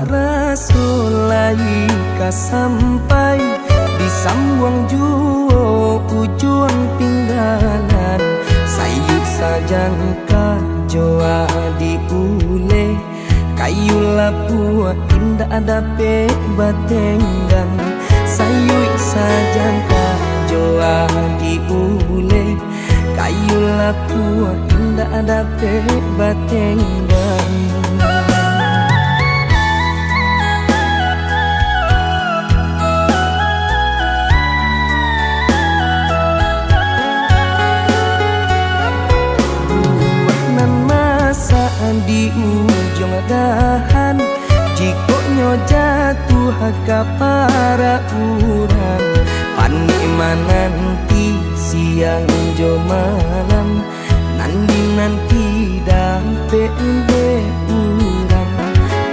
rasul lai ka sampai disambuang juo ujung pinggalan sayu sajangka joa diule kayu lapua indah ada pe batenggang sayu sajangka joa diule kayu lapua indah ada pe batenggang. Di ujung dahan jikonya jatuh ke para urang panima nanti siang jo malam nanti dampe urang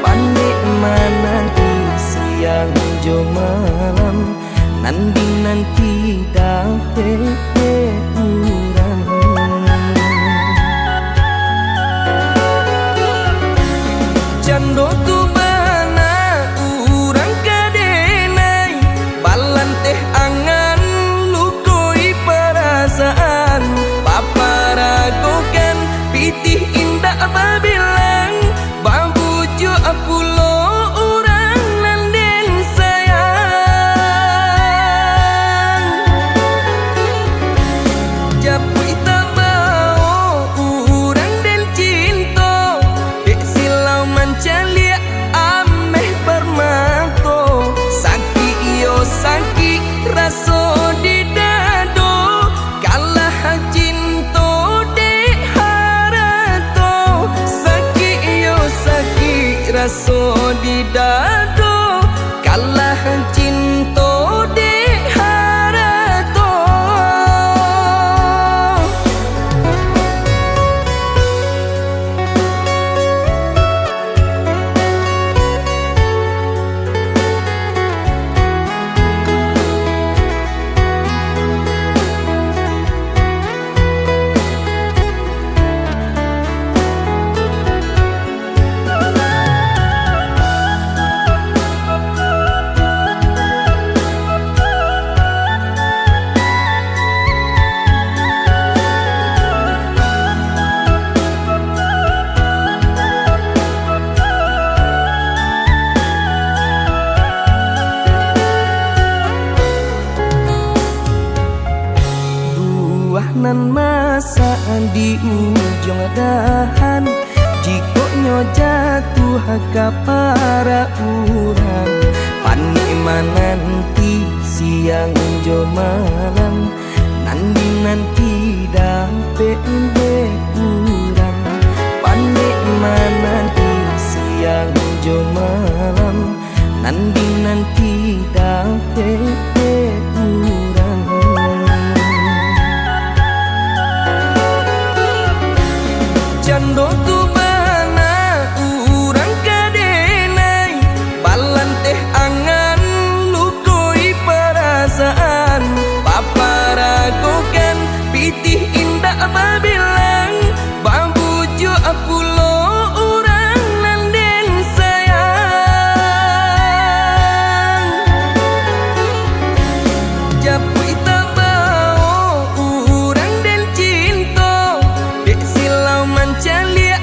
panima nanti siang jo malam nanti dampe urang. Jando tu bana urang kadenai balan teh angan lukoi perasaan paparagokan pitih indah babilang babuju apulo urang nanden sayang japui tabao urang den cinta dek silau mancalia ameh permanto saki iyo saki raso di dado kalah cinto dek harato saki iyo saki raso di dado kalah cinto dek harato. Nan masa di ujung dahan jikonya jatuh ke para urang panima nanti siang jo malam nanti dampe urang panima nanti siang jo malam nanti dampe urang. Jando tu bana urang kadenai balan teh angan lukoi perasaan paparagokan pitih indah babilang babuju apulo urang nanden sayang japui tabao urang den cinta dek silau mancalia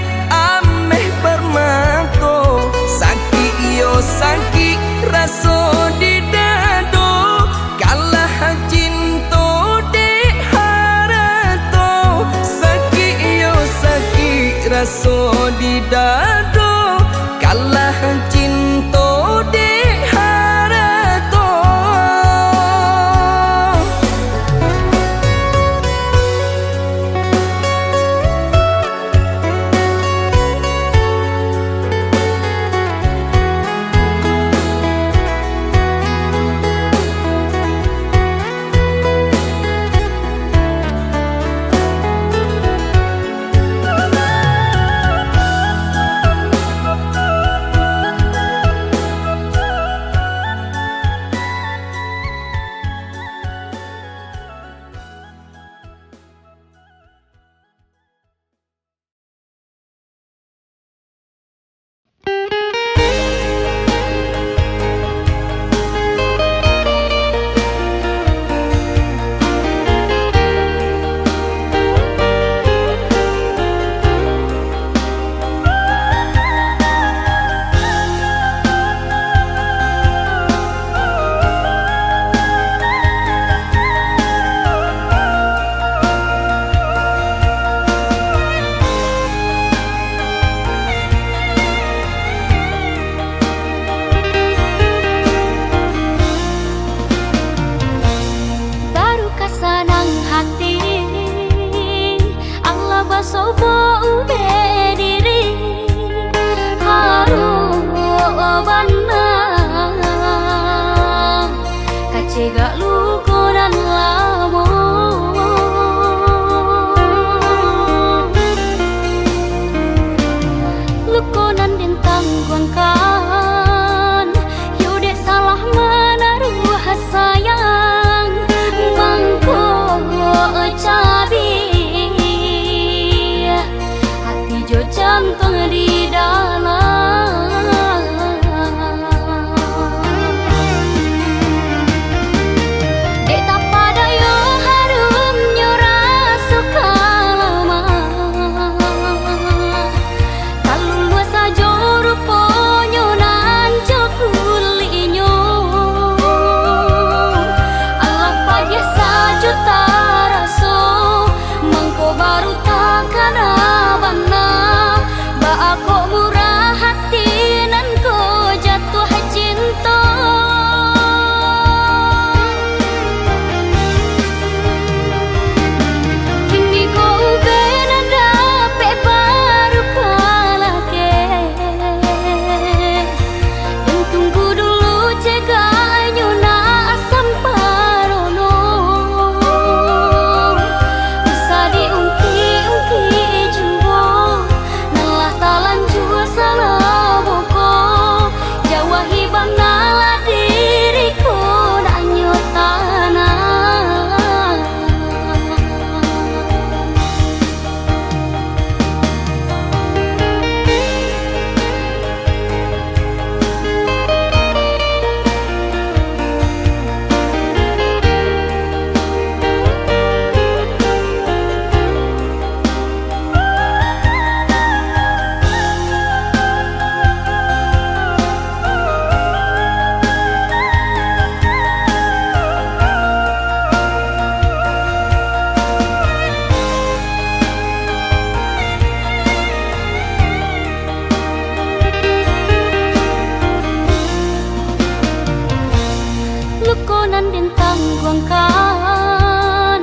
guangkan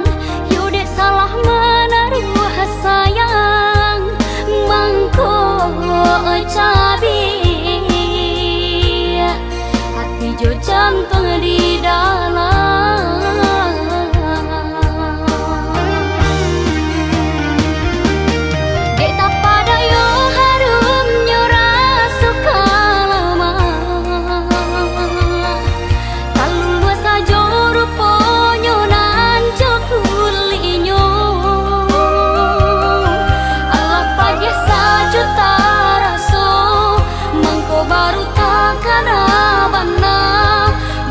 Yudek salah menaruh sayang Mangko cabi Hati jo jantung di dalam Dek tak pada yo harum nyora suka lama Kalau saja ruponyo nan kulinyo Alapa dia saja taraso Mangko baru takkan abana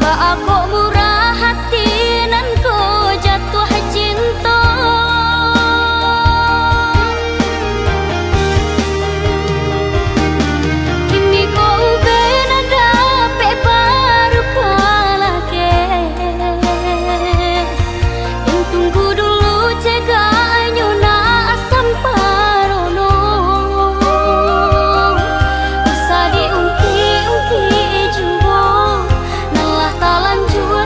Ba aku murah hati nan ko jatuh cinta Kini ko ube nada pe baru kalake Yang tunggu dulu cegahnya na asam parono Bisa diungki-ungki jumbo Nalah talan jua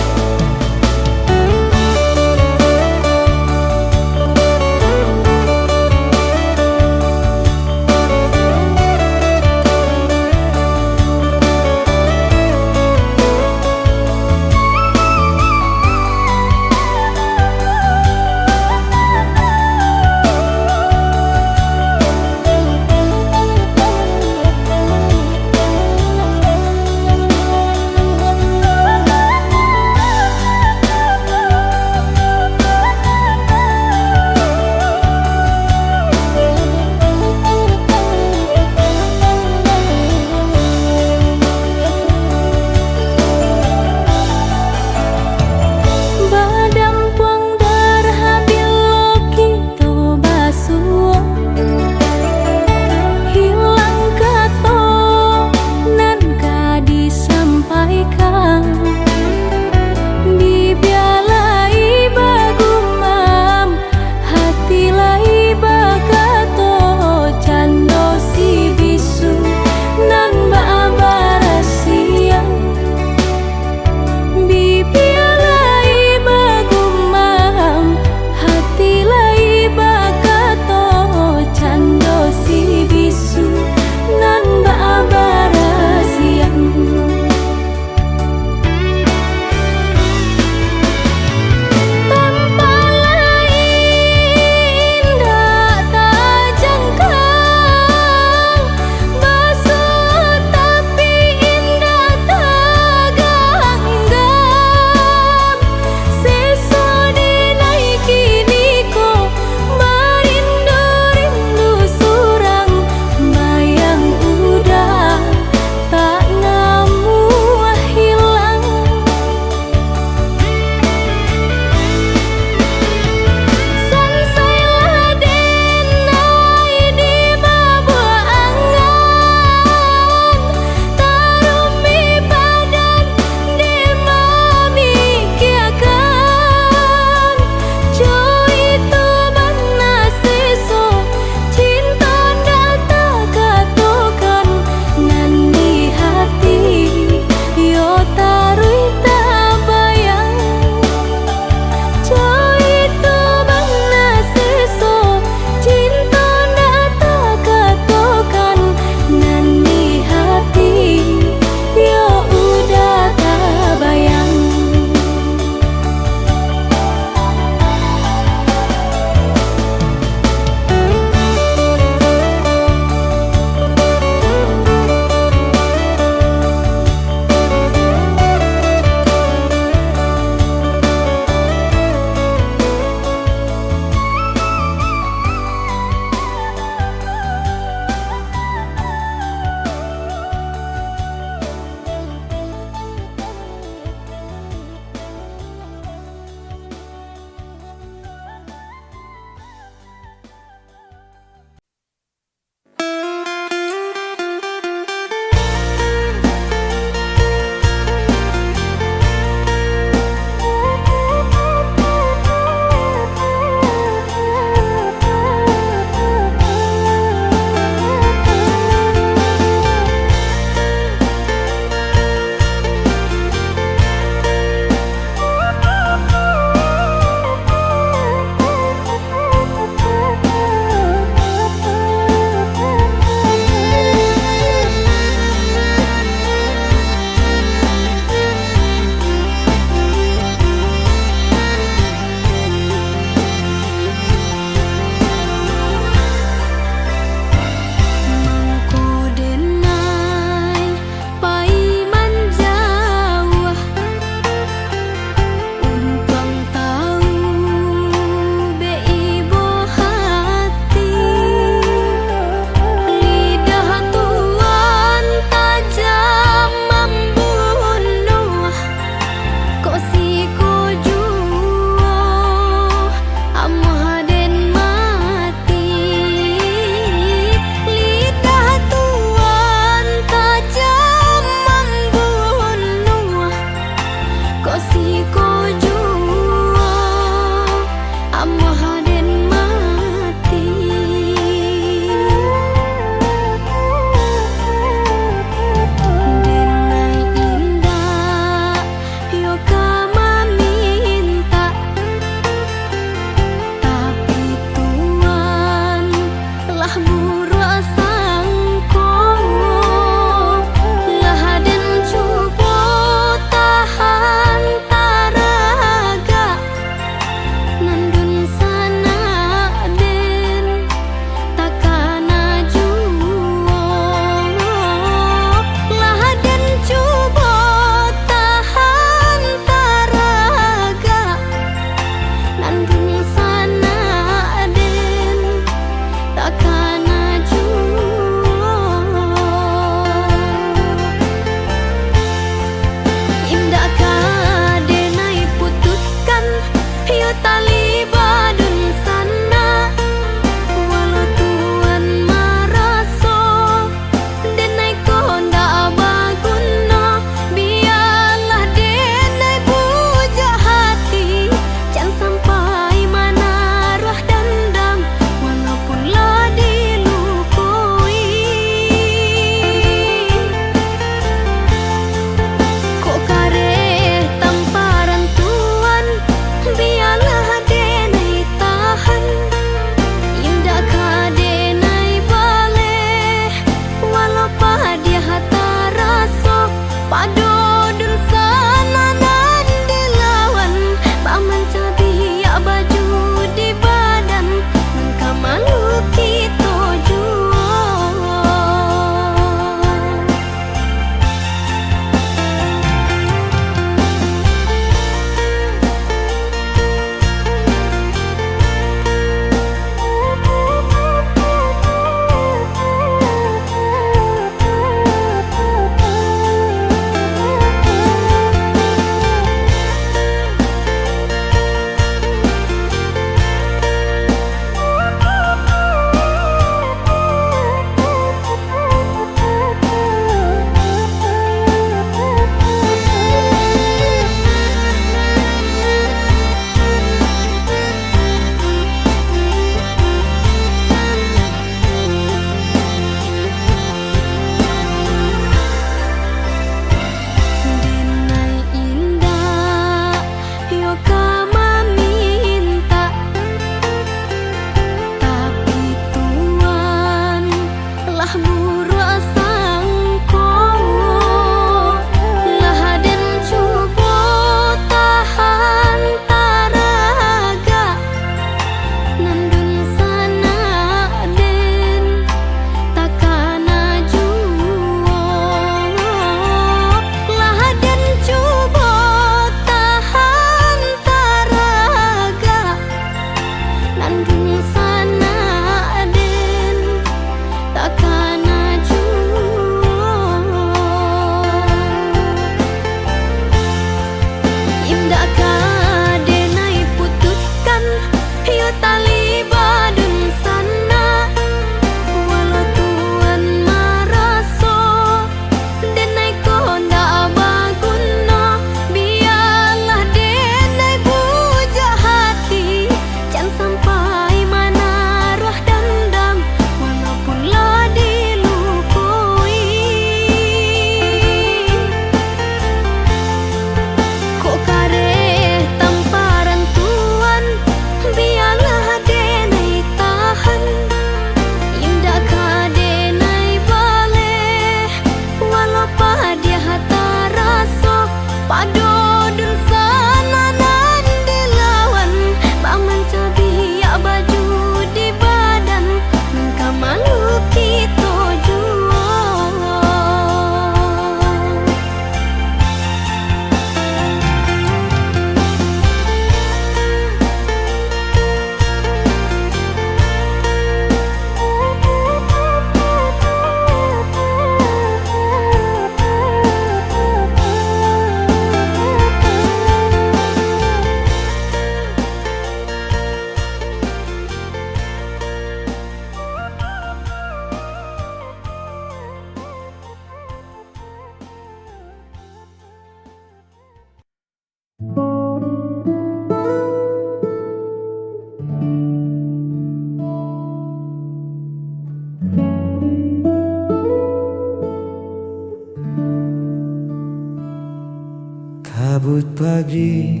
Kabut pagi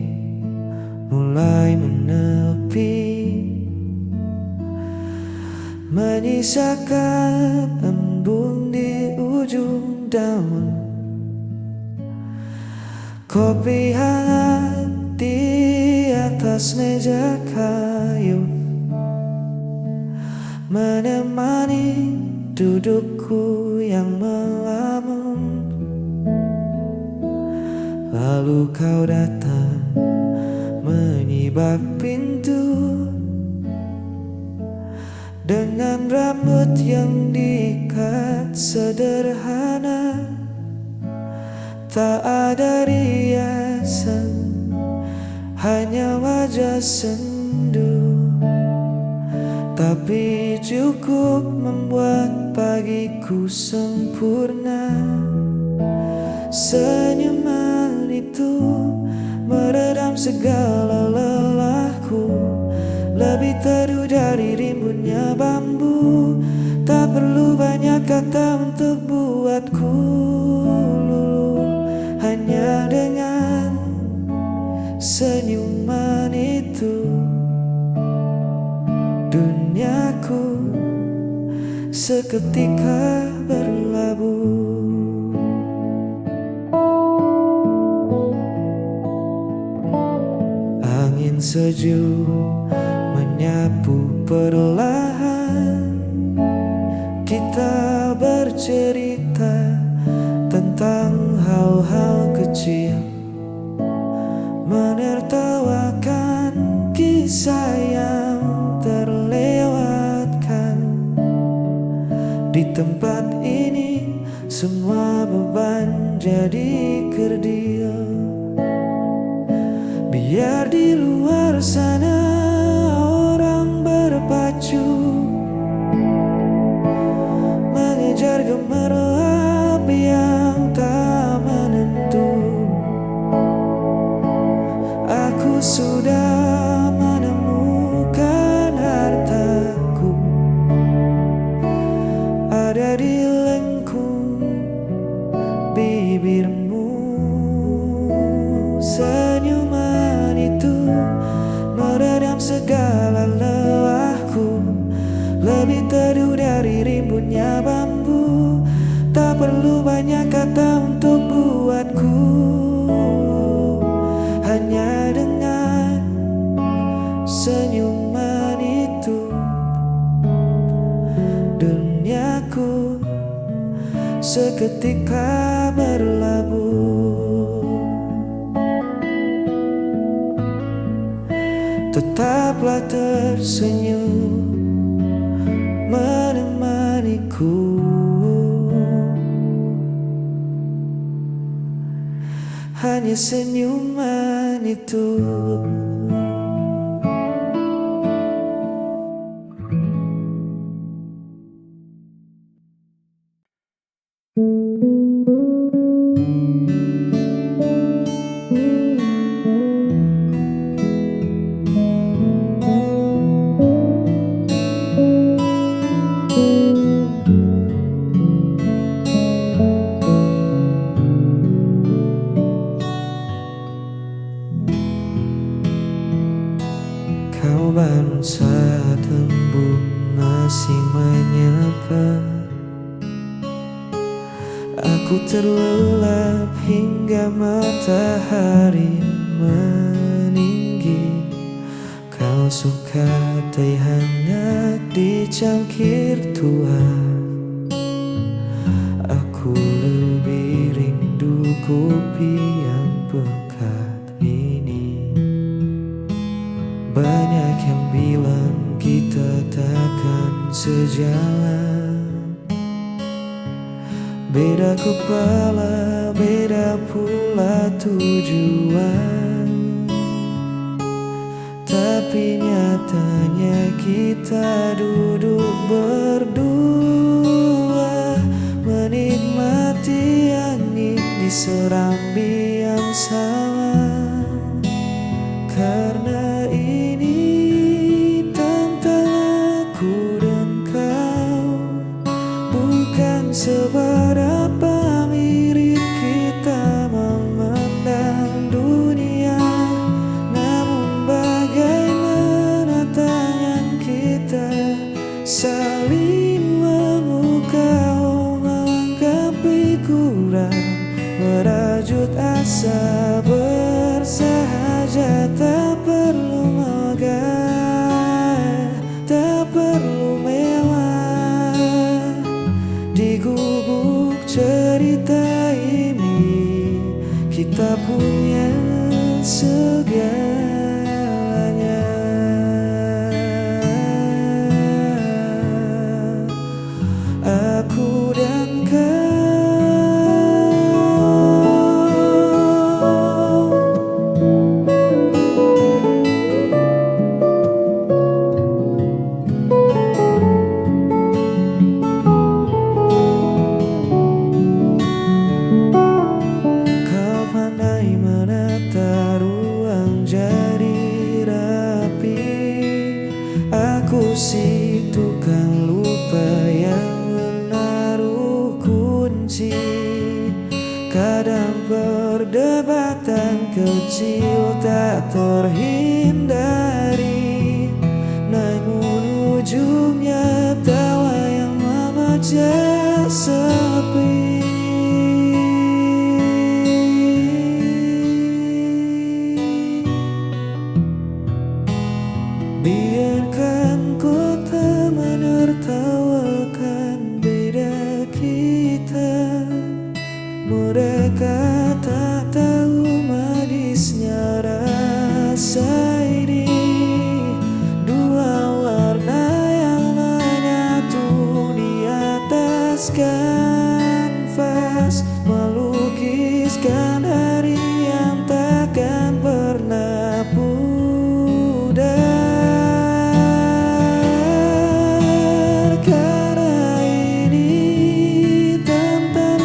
mulai menepi, menyisakan embun di ujung daun. Kopi hangat di atas meja kayu menemani dudukku yang melamun. Lalu kau datang menyibak pintu dengan rambut yang diikat sederhana. Tak ada riasan, hanya wajah sendu, tapi cukup membuat pagiku sempurna. Senyuman itu meredam segala lelahku, lebih teduh dari rimbunnya bambu. Tak perlu banyak kata untuk buatku luluh, hanya dengan senyuman itu duniaku seketika berlabuh. Angin sejuk menyapu perlahan, kita bercerita tentang hal-hal kecil, menertawakan kisah yang terlewatkan. Di tempat ini semua beban jadi kerdil. Biar di luar sana orang berpacu mengejar gemerlap yang tak menentu. Aku sudah menemukan hartaku, ada di lengkung bibirmu. Senyuman itu meredam segala lelahku, lebih teduh dari rimbunnya bambu. Tak perlu banyak kata untuk buatku, hanya dengan senyuman itu duniaku seketika berlabuh. Tetaplah tersenyum menemaniku, hanya senyuman itu. Kau baru saat embun masih menyapa, aku terlelap hingga matahari meninggi. Kau suka teh hangat di cangkir tua, aku lebih rindu kopi yang pekat ini. Banyak yang bilang kita takkan sejalan, beda kepala, beda pula tujuan. Tapi nyatanya kita duduk berdua, menikmati angin di serambi yang sama. Karena ini tentang aku dan kau, bukan seberapa mirip kita memandang dunia. kurang, merajut asa bersahaja. Tak perlu megah, tak perlu mewah. Di gubuk cerita ini kita punya segalanya. Aku dan kau. Kau pandai menata ruang jadi rapi. Aku si tukang lupa yang menaruh kunci. Kadang perdebatan kecil tak terhindari, namun ujungnya tawa yang memecah sepi. Biarkan kota menertawakan beda kita. Mereka tak tahu manisnya rasa ini. Dua warna yang menyatu di atas kanvas, melukiskan hari yang takkan pernah pudar. Karena ini tentang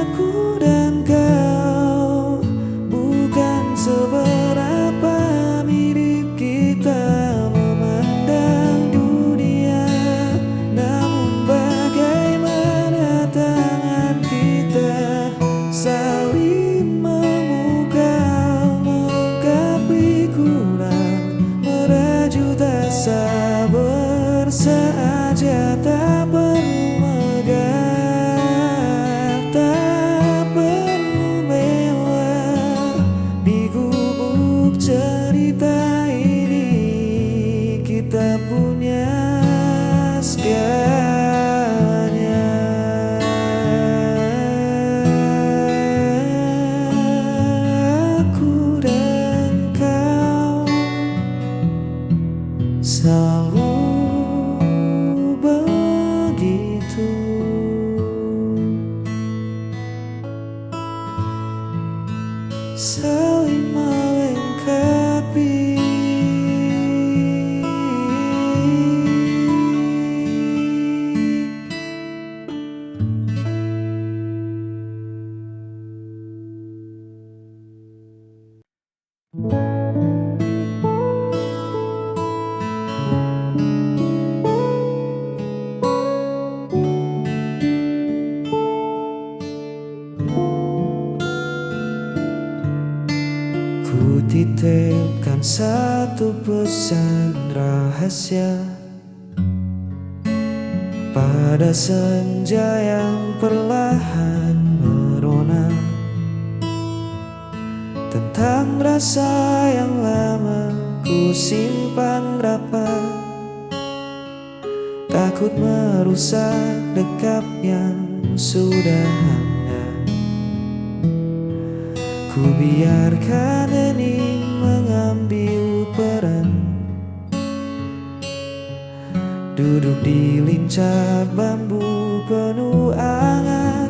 aku dan kau, bukan seberapa mirip kita memandang dunia, namun bagaimana tangan kita saling memukau, melengkapi kurang, merajut asa bersahaja. Tak perlu megah, tak perlu mewah. Di gubuk cerita ini kita punya segalanya. Aku dan kau selalu begitu, saling melengkapi. Ku titipkan satu pesan rahasia pada senja yang perlahan merona, tentang rasa yang lama ku simpan rapat, takut merusak dekap yang sudah hamnya. Ku biarkan hening mengambil peran, duduk di lincah bambu penuh angan,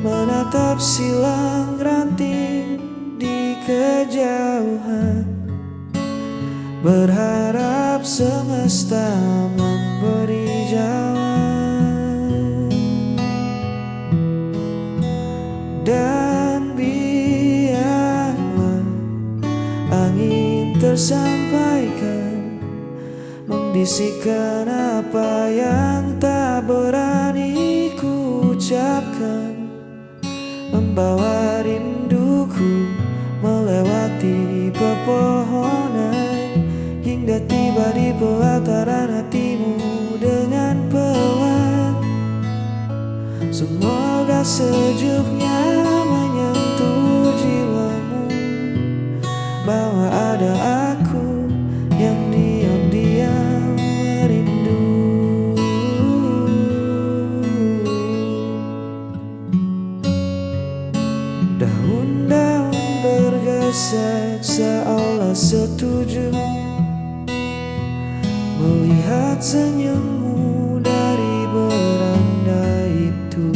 menatap silang ranting di kejauhan, berharap semesta memberi jawaban. Dan biarlah angin tersampaikan, membisikkan apa yang tak berani ku ucapkan, membawa rinduku melewati pepohonan, hingga tiba di pelataran hatimu dengan pelan. Semoga sejuknya menyentuh jiwamu, bahwa ada aku yang diam-diam merindu. Daun-daun bergeser seolah setuju melihat senyummu dari beranda itu.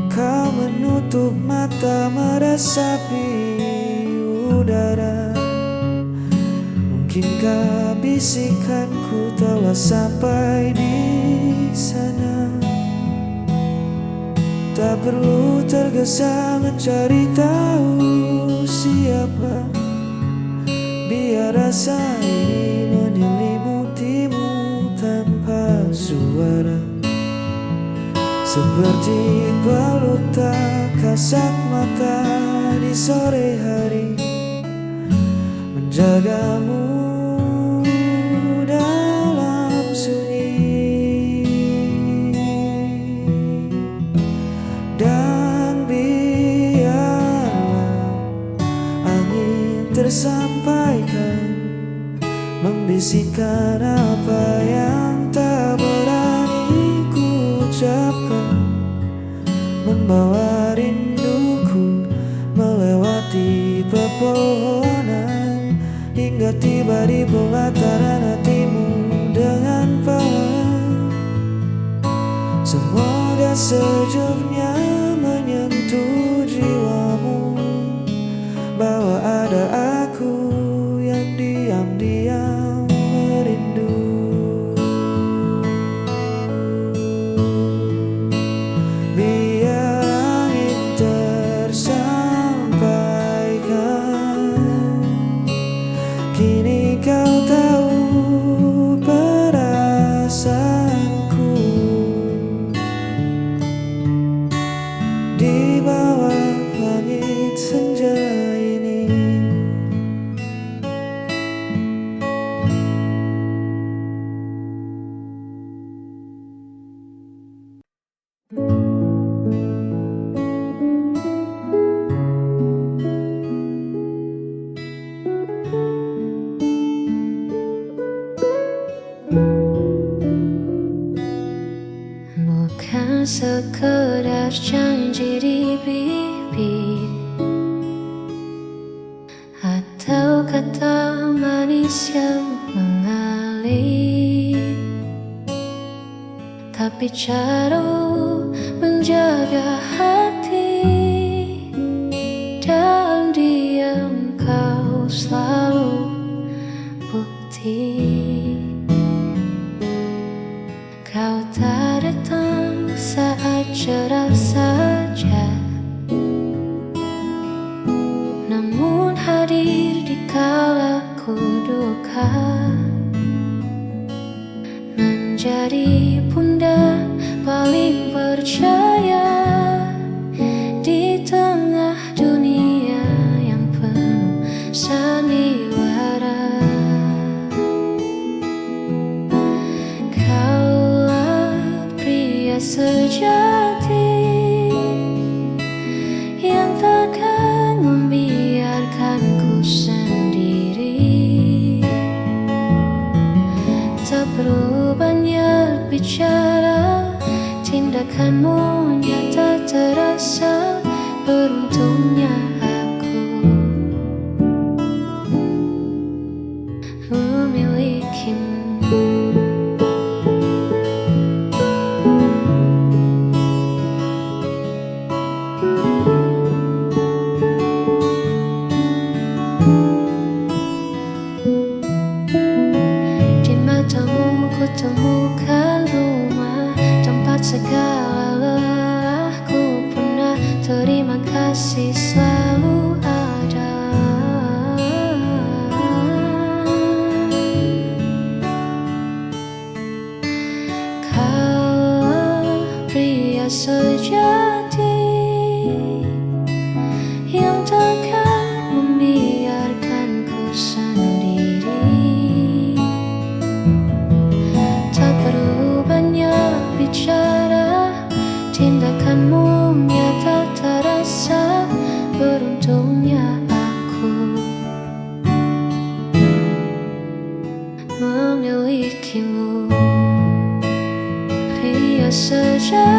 Kau menutup mata meresapi udara. Mungkinkah bisikanku telah sampai di sana? Tak perlu tergesa mencari tahu siapa, biar rasa ini menyelimutimu tanpa suara. Seperti peluk tak kasat mata di sore hari, menjagamu dalam sunyi. Dan biarlah angin tersampaikan, membisikkan apa yang tak berani ku ucapkan, membawa rinduku melewati pepohonan, hingga tiba di pelataran hatimu dengan pelan. Semoga sejuknya menyentuh jiwamu, bahwa ada aku yang diam-diam merindu. Biar angin tersampaikan, kini kau tahu perasaanku. Di bawah langit senja ini, bukan sekedar janji di bibir atau kata manis yang mengalir, tapi cara menjaga hati. Dalam diam kau selalu bukti. Kau tak datang saat cerah saja, namun hadir di kala ku duka, menjadi bunda paling percaya di tengah dunia yang penuh sandiwara. Sejati yang takkan membiarkanku sendiri. Tak perlu banyak bicara, tindakanmu nyata terasa. Beruntungnya aku memilikimu. Temukan rumah, tempat segala lelahku pernah. Terima kasih selalu ada. Kau pria sejati yang takkan membiarkanku sendiri. Tak perlu banyak bicara, saja.